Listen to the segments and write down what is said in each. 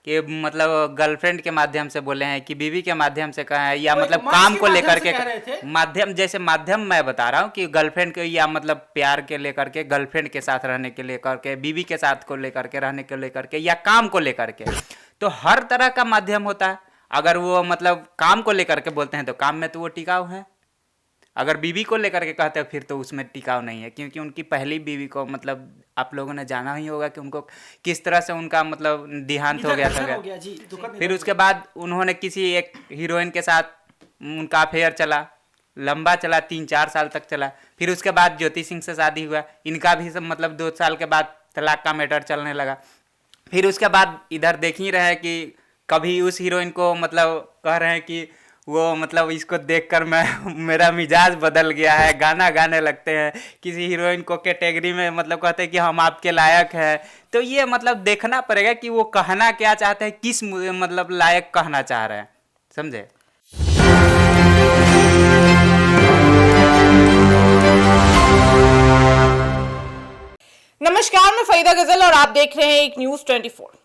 कि मतलब गर्लफ्रेंड के माध्यम से बोले हैं कि बीवी के माध्यम से कहा है, या वो एक मतलब मंच काम के को माध्यम लेकर से के कह रहे थे। माध्यम, जैसे माध्यम मैं बता रहा हूँ कि गर्लफ्रेंड के, या मतलब प्यार के लेकर के, गर्लफ्रेंड के साथ रहने के लेकर के, बीवी के साथ को लेकर के, रहने को लेकर के, या काम को लेकर के। तो हर तरह का माध्यम होता है। अगर वो मतलब काम को लेकर के बोलते हैं तो काम में तो वो टिकाऊ है। अगर बीवी को लेकर के कहते हैं फिर तो उसमें टिकाऊ नहीं है, क्योंकि उनकी पहली बीवी को मतलब आप लोगों ने जाना ही होगा कि उनको किस तरह से उनका मतलब देहांत हो गया निधन था। हो गया जी, दुखद फिर निधन उसके हो गया। बाद उन्होंने किसी एक हीरोइन के साथ उनका अफेयर चला, लंबा चला, 3-4 साल तक चला। फिर उसके बाद ज्योति सिंह से शादी हुआ, इनका भी सब मतलब 2 साल के बाद तलाक का मैटर चलने लगा। फिर उसके बाद इधर देख ही रहे हैं कि कभी उस हीरोइन को मतलब कह रहे हैं कि वो मतलब इसको देखकर मैं मेरा मिजाज बदल गया है, गाना गाने लगते हैं। किसी हीरोइन को कैटेगरी में मतलब कहते हैं कि हम आपके लायक हैं। तो ये मतलब देखना पड़ेगा कि वो कहना क्या चाहते हैं, किस मतलब लायक कहना चाह रहे हैं, समझे। नमस्कार, मैं फरीदा गजल और आप देख रहे हैं एक न्यूज 24।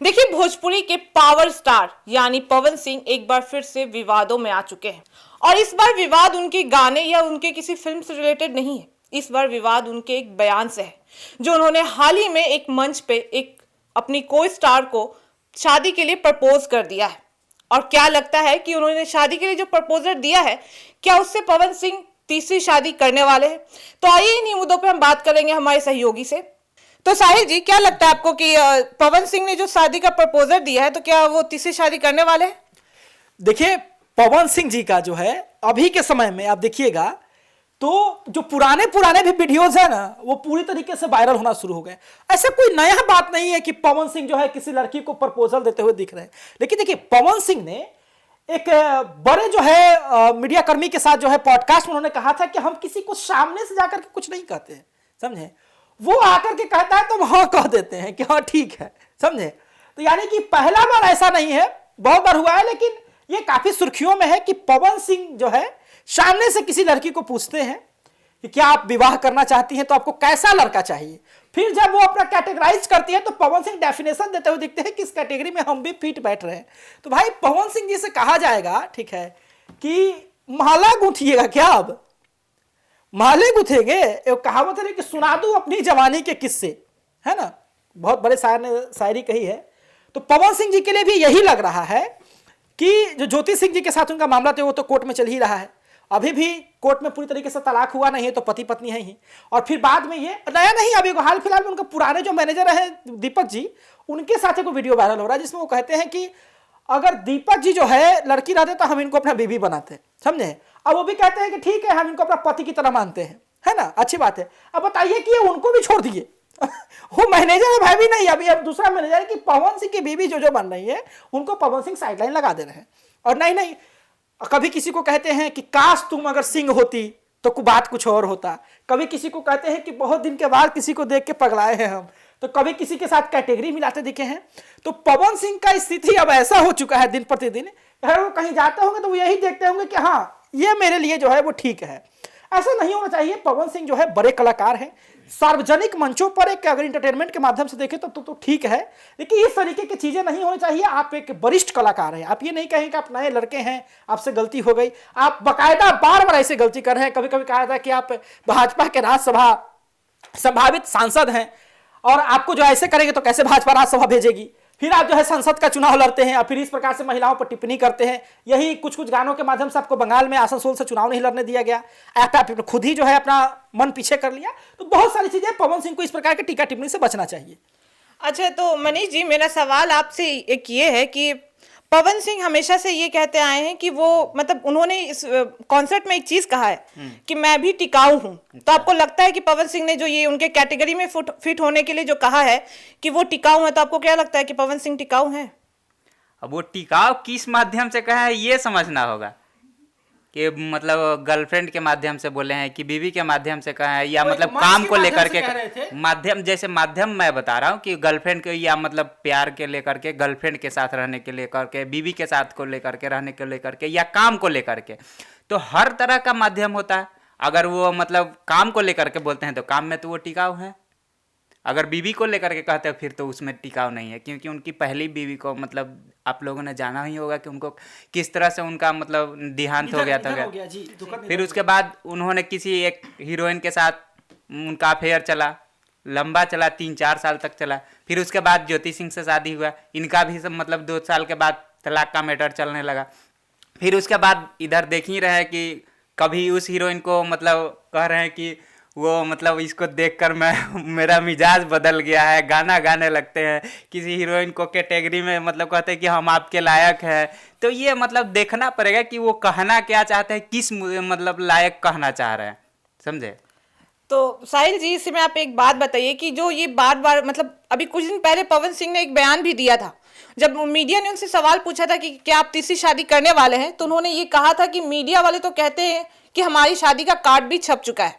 देखिए, भोजपुरी के पावर स्टार यानी पवन सिंह एक बार फिर से विवादों में आ चुके हैं। और इस बार विवाद उनके गाने या उनके किसी फिल्म से रिलेटेड नहीं है। इस बार विवाद उनके एक बयान से है, जो उन्होंने हाल ही में एक मंच पे एक अपनी को स्टार को शादी के लिए प्रपोज कर दिया है। और क्या लगता है कि उन्होंने शादी के लिए जो प्रपोजल दिया है, क्या उससे पवन सिंह तीसरी शादी करने वाले हैं? तो आइए इन्हीं मुद्दों पे हम बात करेंगे हमारे सहयोगी से। तो साहिल जी, क्या लगता है आपको कि पवन सिंह ने जो शादी का प्रपोजल दिया है, तो क्या वो तीसरी शादी करने वाले हैं? देखिए, पवन सिंह जी का जो है अभी के समय में आप देखिएगा तो जो पुराने पुराने भी वीडियोस है ना, वो पूरी तरीके से वायरल होना शुरू हो गए। ऐसा कोई नया बात नहीं है कि पवन सिंह जो है किसी लड़की को प्रपोजल देते हुए दिख रहे हैं। लेकिन देखिए, पवन सिंह ने एक बड़े जो है मीडिया कर्मी के साथ जो है पॉडकास्ट में उन्होंने कहा था कि हम किसी को सामने से जाकर के कुछ नहीं कहते हैं, समझे। वो आकर के कहता है तो हम हाँ कह देते हैं कि हाँ ठीक है, समझे। तो यानी कि पहला बार ऐसा नहीं है, बहुत बार हुआ है, लेकिन ये काफी सुर्खियों में है कि पवन सिंह जो है सामने से किसी लड़की को पूछते हैं कि क्या आप विवाह करना चाहती हैं, तो आपको कैसा लड़का चाहिए। फिर जब वो अपना कैटेगराइज करती है तो पवन सिंह डेफिनेशन देते हुए दिखते हैं कि इस कैटेगरी में हम भी फिट बैठ रहे हैं। तो भाई पवन सिंह जी से कहा जाएगा, ठीक है, कि माला गूंथिएगा क्या, अब माले गुथेंगे। एक कहावत है कि सुना दूं अपनी जवानी के किस्से, है ना, बहुत बड़े शायर ने शायरी कही है। तो पवन सिंह जी के लिए भी यही लग रहा है कि जो ज्योति सिंह जी के साथ उनका मामला था वो तो कोर्ट में चल ही रहा है। अभी भी कोर्ट में पूरी तरीके से तलाक हुआ नहीं है, तो पति पत्नी है ही। और फिर बाद में ये नया नहीं, अभी हाल फिलहाल में उनका पुराने जो मैनेजर है दीपक जी, उनके साथ एक वीडियो वायरल हो रहा है जिसमें वो कहते हैं कि अगर दीपक जी जो है लड़की रहते तो हम इनको अपना बीवी बनाते, समझे। अब वो भी कहते हैं कि ठीक है, हम इनको अपना पति की तरह मानते हैं, है ना, अच्छी बात है। अब बताइए कि ये उनको भी छोड़ दिए वो मैनेजर है भाई भी नहीं, अभी अब दूसरा मैनेजर है कि पवन सिंह की बीवी जो बन रही है उनको पवन सिंह साइडलाइन लगा दे रहे हैं। और नहीं, कभी किसी को कहते हैं कि काश तुम अगर सिंह होती तो बात कुछ और होता। कभी किसी को कहते हैं कि बहुत दिन के बाद किसी को देख के पगलाए हैं हम। तो कभी किसी के साथ कैटेगरी मिलाते दिखे हैं। तो पवन सिंह का स्थिति अब ऐसा हो चुका है दिन प्रतिदिन, अगर वो कहीं जाते होंगे तो वो यही देखते होंगे कि हाँ ये मेरे लिए जो है वो ठीक है। ऐसा नहीं होना चाहिए। पवन सिंह जो है बड़े कलाकार हैं, सार्वजनिक मंचों पर एक अगर इंटरटेनमेंट के माध्यम से देखें तो ठीक है, लेकिन इस तरीके की चीजें नहीं होनी चाहिए। आप एक वरिष्ठ कलाकार हैं, आप ये नहीं कहें कि आप नए लड़के हैं आपसे गलती हो गई। आप बकायदा बार बार ऐसे गलती कर रहे हैं। कभी कभी कहा था कि आप भाजपा के राज्यसभा संभावित सांसद हैं और आपको जो ऐसे करेंगे तो कैसे भाजपा राज्यसभा भेजेगी। फिर आप जो है संसद का चुनाव लड़ते हैं और फिर इस प्रकार से महिलाओं पर टिप्पणी करते हैं। यही कुछ कुछ गानों के माध्यम से आपको बंगाल में आसनसोल से चुनाव नहीं लड़ने दिया गया, आप खुद ही जो है अपना मन पीछे कर लिया। तो बहुत सारी चीजें, पवन सिंह को इस प्रकार के टीका टिप्पणी से बचना चाहिए। अच्छा, तो मनीष जी, मेरा सवाल आपसे एक ये है कि पवन सिंह हमेशा से ये कहते आए हैं कि वो मतलब उन्होंने इस कॉन्सर्ट में एक चीज कहा है कि मैं भी टिकाऊ हूं। तो आपको लगता है कि पवन सिंह ने जो ये उनके कैटेगरी में फिट होने के लिए जो कहा है कि वो टिकाऊ है, तो आपको क्या लगता है कि पवन सिंह टिकाऊ हैं? अब वो टिकाऊ किस माध्यम से कहा है ये समझना होगा, कि मतलब गर्लफ्रेंड के माध्यम से बोले हैं कि बीवी के माध्यम से कहा है, या मतलब काम को लेकर के माध्यम, जैसे माध्यम मैं बता रहा हूँ कि गर्लफ्रेंड के, या मतलब प्यार के लेकर के, गर्लफ्रेंड के साथ रहने के लेकर के, बीवी के साथ को लेकर के, रहने को लेकर के, या काम को लेकर के। तो हर तरह का माध्यम होता है। अगर वो मतलब काम को लेकर के बोलते हैं तो काम में तो वो टिकाऊ है। अगर बीवी को लेकर के कहते हो फिर तो उसमें टिकाव नहीं है, क्योंकि उनकी पहली बीवी को मतलब आप लोगों ने जाना ही होगा कि उनको किस तरह से उनका मतलब देहांत हो गया था। फिर उसके बाद उन्होंने किसी एक हीरोइन के साथ उनका अफेयर चला, लंबा चला, 3-4 साल तक चला। फिर उसके बाद ज्योति सिंह से शादी हुआ, इनका भी सब मतलब 2 साल के बाद तलाक का मैटर चलने लगा। फिर उसके बाद इधर देख ही रहे कि कभी उस हीरोइन को मतलब कह रहे हैं कि वो मतलब इसको देखकर मेरा मिजाज बदल गया है, गाना गाने लगते हैं। किसी हीरोइन को कैटेगरी में मतलब कहते हैं कि हम आपके लायक हैं। तो ये मतलब देखना पड़ेगा कि वो कहना क्या चाहते हैं, किस मतलब लायक कहना चाह रहे हैं, समझे। तो साहिल जी, इसमें आप एक बात बताइए कि जो ये बार बार मतलब अभी कुछ दिन पहले पवन सिंह ने एक बयान भी दिया था, जब मीडिया ने उनसे सवाल पूछा था कि क्या आप तीसरी शादी करने वाले हैं, तो उन्होंने ये कहा था कि मीडिया वाले तो कहते हैं कि हमारी शादी का कार्ड भी छप चुका है,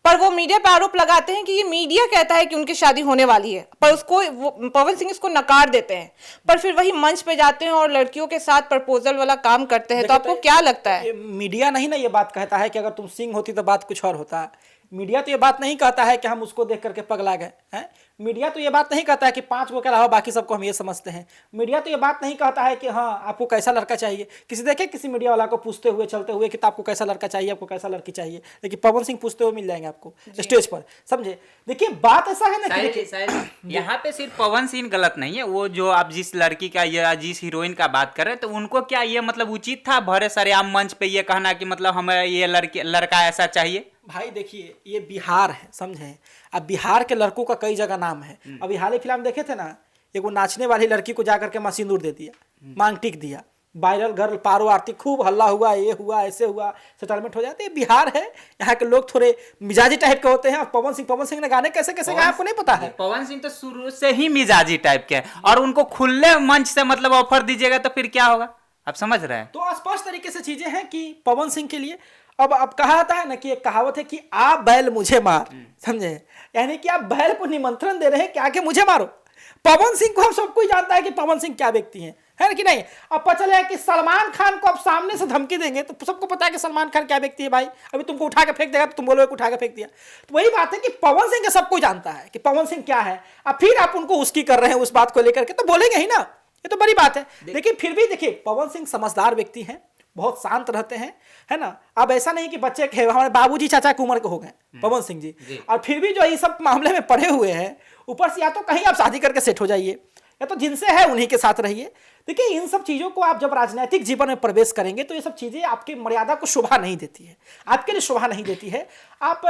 पर वो मीडिया पे आरोप लगाते हैं कि ये मीडिया कहता है कि उनकी शादी होने वाली है, पर उसको पवन सिंह इसको नकार देते हैं, पर फिर वही मंच पे जाते हैं और लड़कियों के साथ प्रपोजल वाला काम करते हैं। तो आपको क्या लगता है? मीडिया नहीं ना ये बात कहता है कि अगर तुम सिंह होती तो बात कुछ और होता। मीडिया तो ये बात नहीं कहता है कि हम उसको देख करके पगला गए हैं। मीडिया तो ये बात नहीं कहता है कि 5 गो के अलावा बाकी सबको हम ये समझते हैं। मीडिया तो ये बात नहीं कहता है कि हाँ आपको कैसा लड़का चाहिए। किसी मीडिया वाला को पूछते हुए चलते हुए कि आपको कैसा लड़का चाहिए, आपको कैसा लड़की चाहिए, लेकिन पवन सिंह पूछते हुए मिल जाएंगे आपको स्टेज पर, समझे। देखिए बात ऐसा है ना, यहाँ पे सिर्फ पवन सिंह गलत नहीं है, वो जो आप जिस लड़की का या जिस हीरोइन का बात कर रहे हैं, तो उनको क्या ये मतलब उचित था भरे सरेआम मंच पे ये कहना कि मतलब हमें ये लड़का ऐसा चाहिए। भाई देखिए ये बिहार है, समझे। अब बिहार के लड़कों का कई जगह नाम है। अभी हाल ही फिल्म देखे थे ना, एक वो नाचने वाली लड़की को जाकर के सिंदूर दे दिया, मांग टिक दिया, वायरल गर्ल पारो आरती, खूब हल्ला हुआ, ये हुआ ऐसे हुआ, सेटलमेंट हो जाते। बिहार है, यहाँ के लोग थोड़े मिजाजी टाइप के होते हैं। और पवन सिंह ने गाने कैसे कैसे गाए आपको नहीं पता है। पवन सिंह तो शुरू से ही मिजाजी टाइप के हैं, और उनको खुले मंच से मतलब ऑफर दीजिएगा तो फिर क्या होगा, आप समझ रहे हैं। तो स्पष्ट तरीके से चीजें हैं कि पवन सिंह के लिए अब कहा जाता है ना कि एक कहावत है कि आप बैल मुझे मार, समझे, यानी कि आप बैल को निमंत्रण दे रहे हैं कि आके मुझे मारो। पवन सिंह को हम सब कोई जानता है कि पवन सिंह क्या व्यक्ति हैं, है ना कि नहीं। अब पता चले कि सलमान खान को आप सामने से धमकी देंगे तो सबको पता है कि सलमान खान क्या व्यक्ति है। भाई अभी तुमको उठा के फेंक देगा तो तुम बोलोगे उठा के फेंक दिया। तो वही बात है कि पवन सिंह का सब कोई जानता है कि पवन सिंह क्या है। अब फिर आप उनको उसकी कर रहे हैं उस बात को लेकर के, तो बोलेंगे ही ना, ये तो बड़ी बात है। लेकिन फिर भी देखिए पवन सिंह समझदार व्यक्ति हैं, बहुत शांत रहते हैं, है ना। अब ऐसा नहीं कि बच्चे हमारे बाबूजी चाचा की उम्र के हो गए पवन सिंह जी, और फिर भी जो ये सब मामले में पड़े हुए हैं। ऊपर से या तो कहीं आप शादी करके सेट हो जाइए, या तो जिनसे है उन्हीं के साथ रहिए। देखिए इन सब चीज़ों को आप जब राजनीतिक जीवन में प्रवेश करेंगे तो ये सब चीज़ें आपकी मर्यादा को शोभा नहीं देती है, आपके लिए शोभा नहीं देती है। आप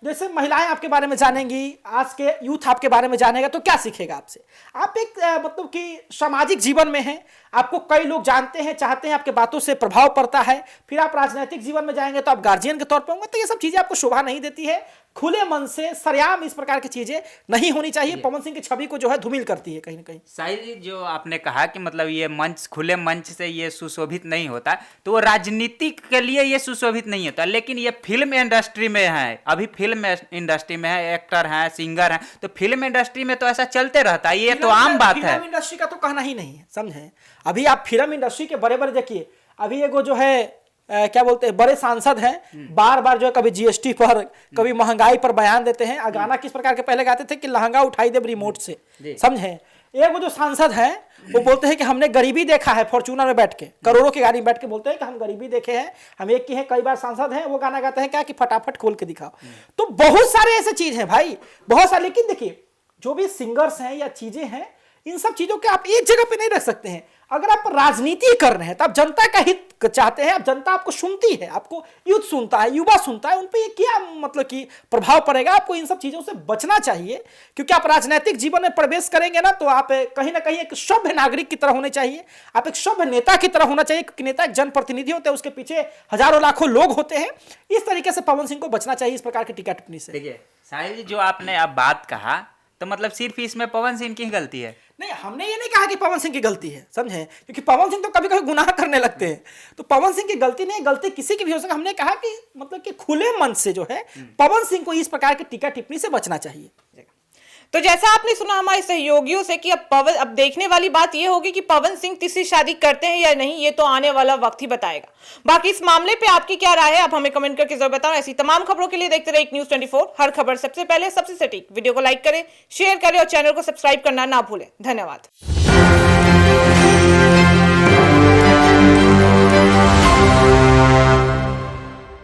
जैसे महिलाएं आपके बारे में जानेंगी, आज के यूथ आपके बारे में जानेगा तो क्या सीखेगा आपसे। आप एक मतलब कि सामाजिक जीवन में हैं, आपको कई लोग जानते हैं, चाहते हैं, आपके बातों से प्रभाव पड़ता है। फिर आप राजनीतिक जीवन में जाएंगे तो आप गार्जियन के तौर पर होंगे, तो ये सब चीज़ें आपको शोभा नहीं देती है। खुले मन से सरेआम इस प्रकार की चीजें नहीं होनी चाहिए। पवन सिंह की छवि को जो है धूमिल करती है कहीं ना कहीं। साहिल जी, जो आपने कहा कि मतलब ये मंच खुले मंच से ये सुशोभित नहीं होता, तो वो राजनीति के लिए ये सुशोभित नहीं होता, लेकिन ये फिल्म इंडस्ट्री में है। अभी फिल्म इंडस्ट्री में है, एक्टर हैं, सिंगर हैं, तो फिल्म इंडस्ट्री में तो ऐसा चलते रहता है, ये तो आम बात है। फिल्म इंडस्ट्री का तो कहना ही नहीं है, समझे। अभी आप फिल्म इंडस्ट्री के बड़े बड़े देखिए, अभी एगो जो है क्या बोलते हैं बड़े सांसद हैं, बार बार जो है कभी जीएसटी पर कभी महंगाई पर बयान देते हैं। गाना किस प्रकार के पहले गाते थे कि लहंगा उठाई दे रिमोट से, समझे। एक वो जो सांसद हैं वो बोलते हैं कि हमने गरीबी देखा है, फॉर्च्यूनर में बैठ के, करोड़ों की गाड़ी में बैठ के बोलते हैं कि हम गरीबी देखे हैं, हम एक की हैं, कई बार सांसद हैं। वो गाना गाते हैं क्या कि फटाफट खोल के दिखाओ। तो बहुत सारे ऐसे चीज हैं भाई, बहुत सारे। लेकिन देखिए जो भी सिंगर्स हैं या चीजें हैं, इन सब चीजों के आप एक जगह पे नहीं रख सकते हैं। अगर आप राजनीति कर रहे हैं तो आप जनता का हित चाहते हैं, आप जनता आपको सुनती है, आपको यूथ सुनता है, युवा सुनता है, उन पे ये क्या मतलब कि प्रभाव पड़ेगा। आपको इन सब चीजों से बचना चाहिए, क्योंकि आप राजनीतिक जीवन में प्रवेश करेंगे ना तो आप कहीं ना कहीं एक सभ्य नागरिक की तरह होने चाहिए, आप एक सभ्य नेता की तरह होना चाहिए, क्योंकि नेता एक जनप्रतिनिधि होते हैं, उसके पीछे हजारों लाखों लोग होते हैं। इस तरीके से पवन सिंह को बचना चाहिए इस प्रकार की टीका टिप्पणी से। देखिए साहिल जी, जो आपने अब बात कहा तो मतलब सिर्फ इसमें पवन सिंह की गलती है? नहीं, हमने ये नहीं कहा कि पवन सिंह की गलती है, समझे, क्योंकि पवन सिंह तो कभी कभी गुनाह करने लगते हैं, तो पवन सिंह की गलती नहीं, गलती किसी की भी हो सकती। हमने कहा कि मतलब कि खुले मन से जो है पवन सिंह को इस प्रकार की टीका टिप्पणी से बचना चाहिए। तो जैसा आपने सुना हमारे सहयोगियों से कि अब देखने वाली बात यह होगी कि पवन सिंह तीसरी शादी करते हैं या नहीं, ये तो आने वाला वक्त ही बताएगा। बाकी इस मामले पे आपकी क्या राय है, आप हमें कमेंट करके जरूर बताओ। ऐसी तमाम खबरों के लिए देखते रहिए न्यूज़ 24, हर खबर सबसे पहले सबसे सटीक। वीडियो को लाइक करें, शेयर करें और चैनल को सब्सक्राइब करना ना भूलें। धन्यवाद।